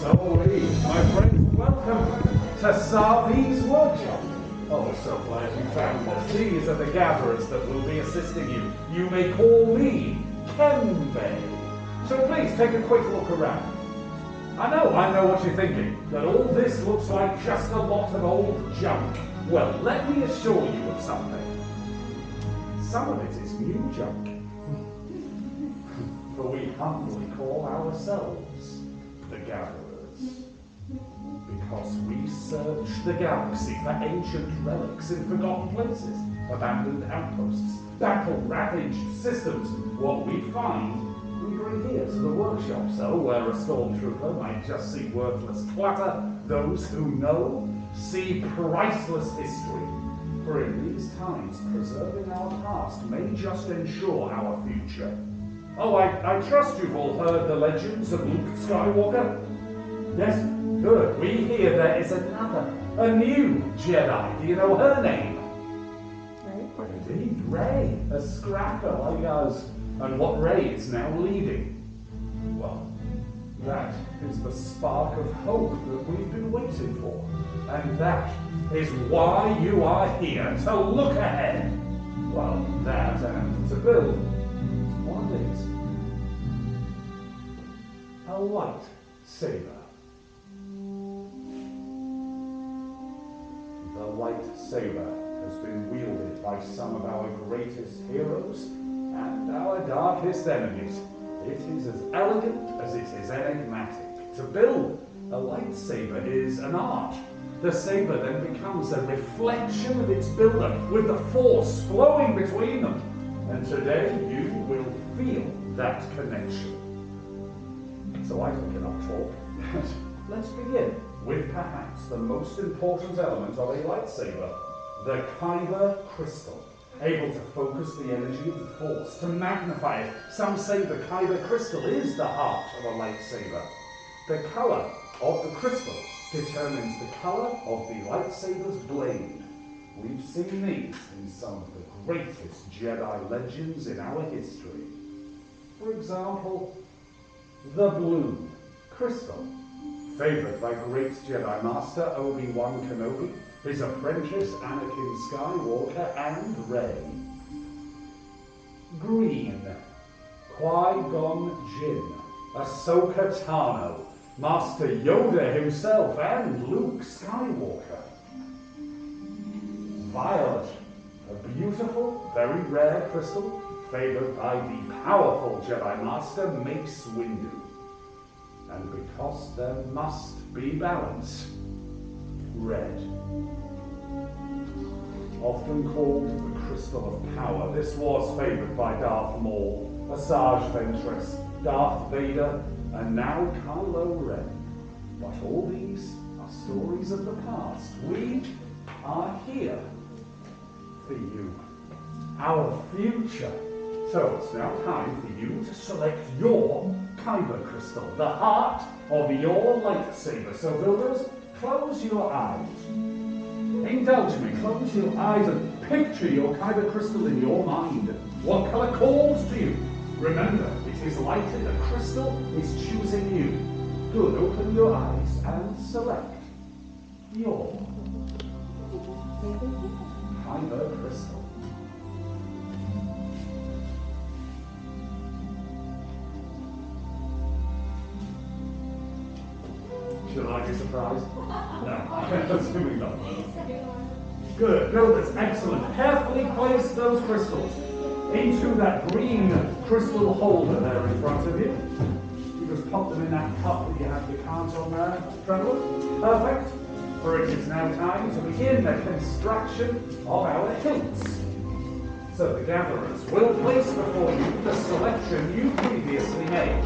So my friends, welcome to Savi's workshop. Oh, so glad you found us. These are the gatherers that will be assisting you. You may call me Kembe. So please take a quick look around. I know what you're thinking, that all this looks like just a lot of old junk. Well, let me assure you of something. Some of it is new junk. For we humbly call ourselves the Gatherers. Because we search the galaxy for ancient relics in forgotten places, abandoned outposts, battle-ravaged systems. What we find, we bring here to the workshop, so where a stormtrooper might just see worthless clutter, those who know see priceless history. For in these times, preserving our past may just ensure our future. Oh, I trust you've all heard the legends of Luke Skywalker? Yes, good. We hear there is a new Jedi. Do you know her name? Rey? Indeed, Rey, a scrapper like us. And what Rey is now leading? Well, that is the spark of hope that we've been waiting for. And that is why you are here, to look ahead. Well, that and to build one of these. A lightsaber. The lightsaber has been wielded by some of our greatest heroes and our darkest enemies. It is as elegant as it is enigmatic. To build a lightsaber is an art. The saber then becomes a reflection of its builder, with the force flowing between them. And today you will feel that connection. So I took enough talk. Let's begin with perhaps the most important element of a lightsaber, the Kyber crystal. Able to focus the energy of the force, to magnify it. Some say the Kyber crystal is the heart of a lightsaber. The color of the crystal determines the color of the lightsaber's blade. We've seen these in some of the greatest Jedi legends in our history. For example, the blue crystal, favored by great Jedi Master Obi-Wan Kenobi, his apprentice Anakin Skywalker, and Rey. Green, Qui-Gon Jinn, Ahsoka Tano, Master Yoda himself, and Luke Skywalker. Violet, a beautiful, very rare crystal, favored by the powerful Jedi Master Mace Windu. And because there must be balance, red. Often called the Crystal of Power, this was favored by Darth Maul, Asajj Ventress, Darth Vader, and now Kylo Ren. But all these are stories of the past. We are here for you, our future. So it's now time for you to select your Kyber crystal, the heart of your lightsaber. So builders, close your eyes. Indulge me, close your eyes and picture your Kyber crystal in your mind. What color calls to you? Remember, it is lighted, a crystal is choosing you. Good, open your eyes and select your Kyber crystal. Should I be surprised? No, assuming not. Good, builders, excellent. Carefully place those crystals into that green crystal holder there in front of you. You just pop them in that cup that you have your cards on there, Trevor. Perfect. For it is now time to begin the construction of our hilts. So the gatherers will place before you the selection you previously made.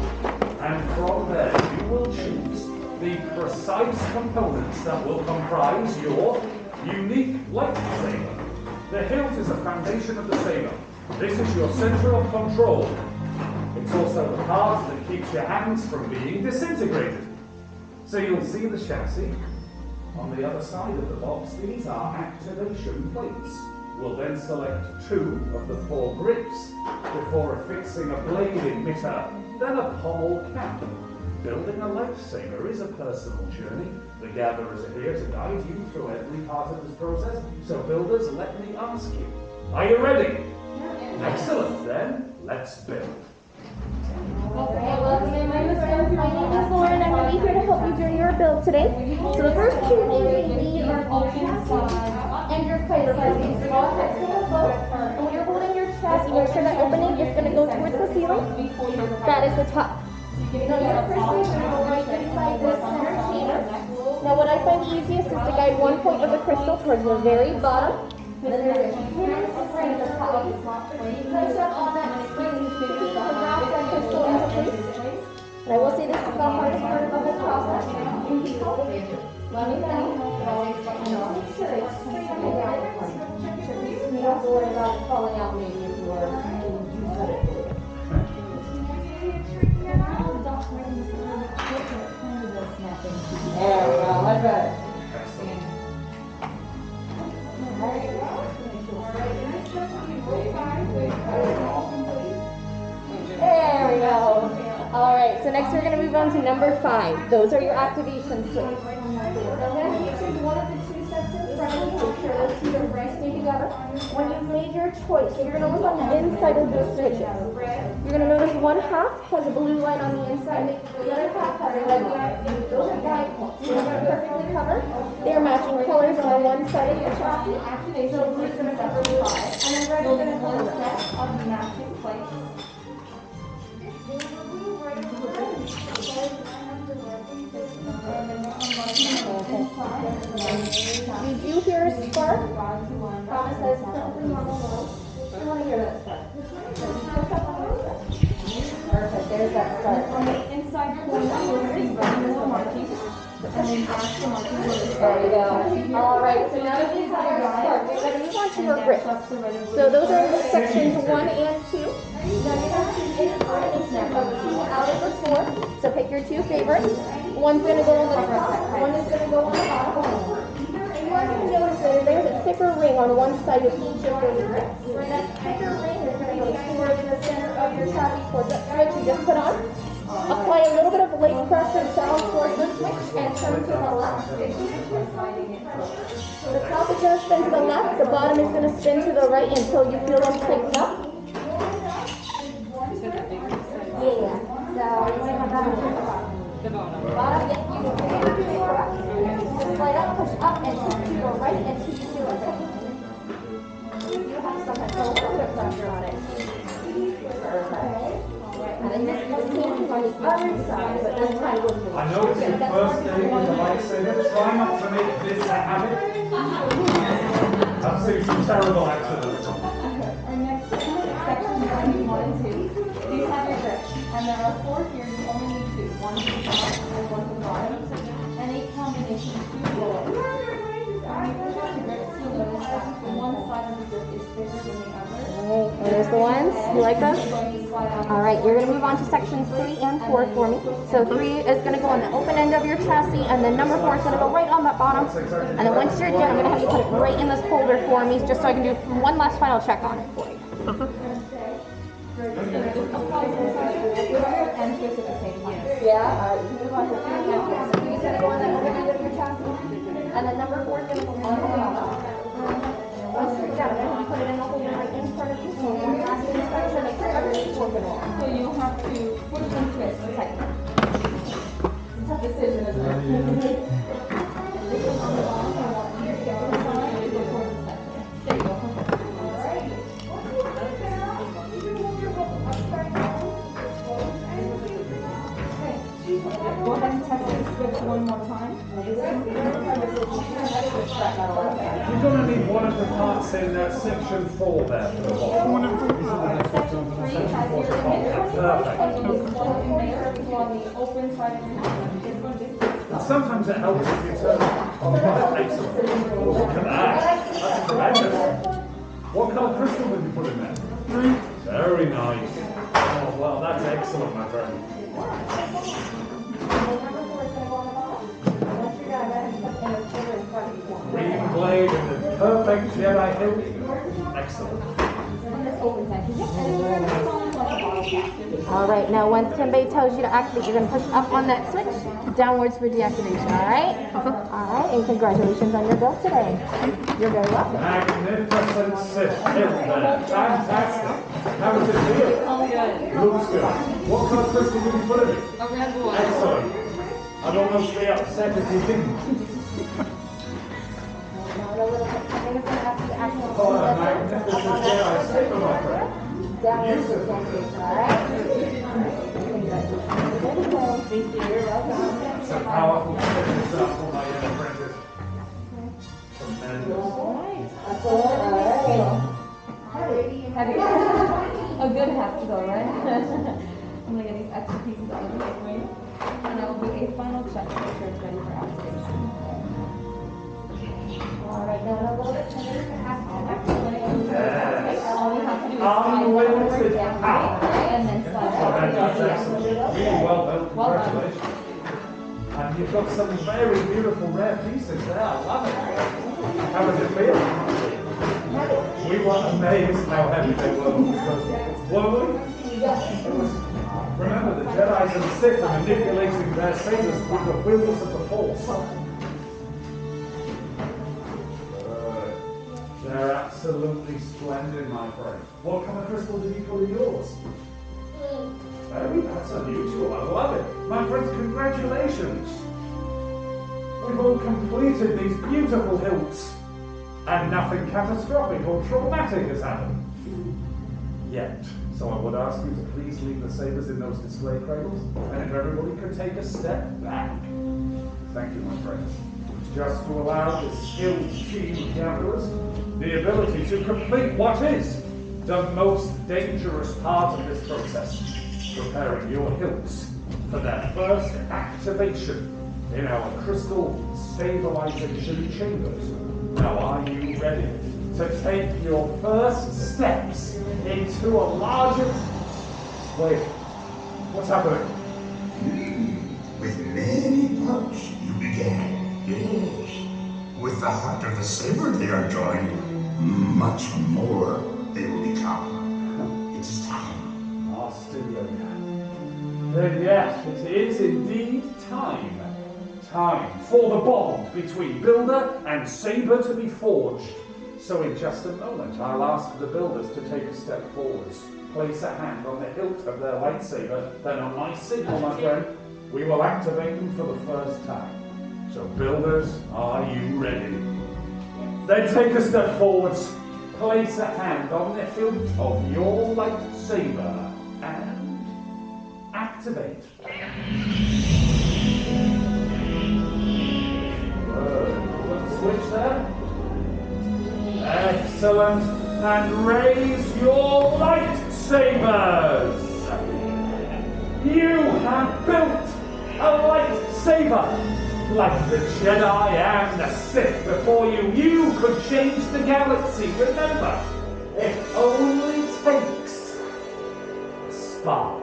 And from there you will choose the precise components that will comprise your unique lightsaber. The hilt is a foundation of the saber. This is your center of control. It's also the part that keeps your hands from being disintegrated. So you'll see the chassis. On the other side of the box, these are activation plates. We'll then select 2 of the 4 grips before affixing a blade emitter, then a pommel cap. building a lightsaber is a personal journey. The gatherers are here to guide you through every part of this process. So builders, let me ask you, are you ready? Excellent, then let's build. Okay, welcome in, my friends. My name is Lauren, and I'm going to be here to help you during your build today. So the first two things we need are the chassis and your player parties. All text in the boat, and when you're holding your chassis, make sure that opening is going to go towards the ceiling. That is the top. Now your crystal is going to go right inside this center chamber. Now what I find easiest is to guide one point of the crystal towards the very bottom. And then there's a hidden spring at the top. Place up on that spring to keep the wrap that crystal into place. And I will say this is the hardest part of the whole process. Let me know. But always let me know. Make sure it's straight up and down. You don't have to worry about it falling out maybe if you are getting too good. There we go, much better. There we go. Alright, so next we're going to move on to number 5. Those are your activation switches. I'm going to choose one of the two sets in front of you. Make sure those two are right stay together. When you've made your choice, you're going to look on the inside of those switches. You're going to notice one half has a blue light on the inside. The other half has a red light. Those are guide points. They're not perfectly covered. They are matching colors on one side of your chassis. So blue's going to cover 5. And then red is going to cover the rest of the matching plates. Did you hear a spark? Thomas says perfectly normal noise. I want to hear that spark. Perfect, there's that spark. On the inside corner, you'll see regular markings. And then back to markings. There we go. Alright, so now that you have your spark, we're going to move on to your grip. So those are the sections 1 and 2. Now you're going to choose a combination of 2 out of the 4. So pick your 2 favorites. One's going to go on the top, one is going to go on the bottom. And you are going to notice that there's a thicker ring on one side of each of those grips. That thicker ring is going to go towards the center of your chassis, towards that switch you just put on. Apply a little bit of leg pressure down towards the switch and turn to the left. The top is going to spin to the left, the bottom is going to spin to the right until you feel them tighten up. Yeah, so you want to have that on the bottom. Bottom, yep, you can put it to the left. Slide up, push up, and push to the right until you feel it tighten. You have some a little bit of pressure on it. Perfect. And then this one is on the other side, but this time will I know it's your first day with the lightsaber. Try not to make this a habit. I've seen some terrible accidents. Our next section 1 and 2. These have your grips. And there are 4 here, you only need 2. One to the top and one to the bottom. And a combination of 2 rollers. When you push on the grips, you'll notice that one side of the grip is thicker than the other. Alright, and there's the ones. You like those? Alright, you're going to move on to sections 3 and 4 for me. So 3 is going to go on the open end of your chassis, and then number 4 is going to go right on that bottom. And then once you're done, I'm going to have you put it right in this holder for me, just so I can do one last final check on it for you. Yeah, alright, you can move on to 3 and 4. So 3 is going to go on the open end of your chassis, and then number 4 is going to go on the bottom. Once you're done, I'm going to put it in the holder right in front of you. So your last inspection, make sure everything's working well. So you'll have to push and twist to tighten. It's a tough decision, isn't it? This one's on the bottom, I want you to get to the side and go towards the center. There you go. Alright. Go ahead and test this switch one more time. You're going to need one of the parts in section 4 there for the bottom. One of them. Section 3 has your image. Perfect. And you use one in there to go on the open side of your chassis. And sometimes it helps if you turn on the bottom. Excellent. Look at that. That's tremendous. What colour crystal did you put in there? Green. Very nice. Oh, well, that's excellent, my friend. Green blade and the perfect Jedi hilt. Excellent. And this opens, I can get All right, now once Tenbei tells you to activate, you're going to push up on that switch, downwards for deactivation, all right? All right, and congratulations on your build today. You're very welcome. Magnificent system. Fantastic. How does it feel? Looks good. What kind of crystal did you put in it? A red one. Excellent. I'd almost be upset if you didn't. Oh, a magnificent Jedi saber, my friend. Beautiful. It's a powerful example, my young apprentice. Tremendous. A good half to go, right? I'm gonna get these extra pieces out of the way. And I will do a final check to make sure it's ready for activation. Alright, now a little bit to All we have to do is slide forward, deactivate, and then slide forward. That's excellent. Really well done. Congratulations. And you've got some very beautiful rare pieces there. I love it. How does it feel? We were amazed how heavy they were. Were we? Remember, the Jedi and the Sith are manipulating their sabers with the wheels of the Force. They're absolutely splendid, my friend. What kind of crystal did you put in yours? That's unusual. I love it. My friends, congratulations. We've all completed these beautiful hilts. And nothing catastrophic or traumatic has happened. Yet. So I would ask you to please leave the sabers in those display cradles. And if everybody could take a step back. Thank you, my friends. Just to allow this skilled team of gatherers the ability to complete what is the most dangerous part of this process, preparing your hilts for their first activation in our crystal stabilization chambers. Now, are you ready to take your first steps into a larger... Wait, what's happening? With many parts you began. Yes. With the heart of the saber they are drawing, much more they will become. It is time. Master Yoda. Then yes, it is indeed time. Time for the bond between builder and saber to be forged. So in just a moment, I'll ask the builders to take a step forwards, place a hand on the hilt of their lightsaber, then on my signal, my friend, we will activate them for the first time. So builders, are you ready? Then take a step forwards, place a hand on the hilt of your lightsaber, and activate. Switch there. Excellent. And raise your lightsabers. You have built a lightsaber. Like the Jedi and the Sith before you, you could change the galaxy. Remember, it only takes a spark.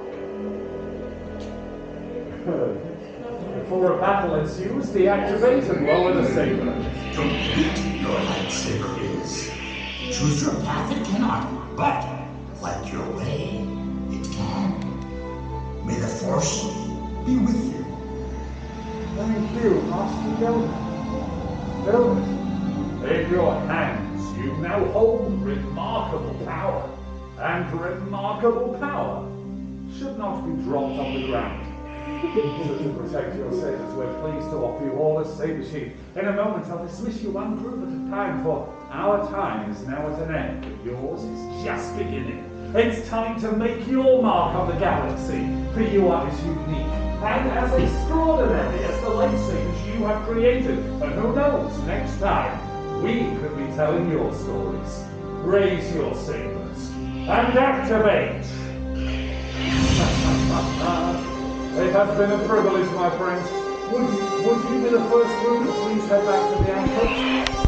Before a battle ensues, deactivate and lower the saber. Complete your lightsaber is. Choose your path it cannot, but like your way, it can. May the Force be with you. Thank you, Master Yoda. Builders, in your hands you now hold remarkable power. And remarkable power should not be dropped on the ground. So to protect your sabers, we're pleased to offer you all a saber sheath. In a moment, I'll dismiss you one group at a time, for our time is now at an end, but yours is just beginning. It's time to make your mark on the galaxy, for you are as unique and as extraordinary as the lightsabers you have created. And who knows, next time, we could be telling your stories. Raise your sabers and activate! It has been a privilege, my friends. Would you be the first group to please head back to the outpost?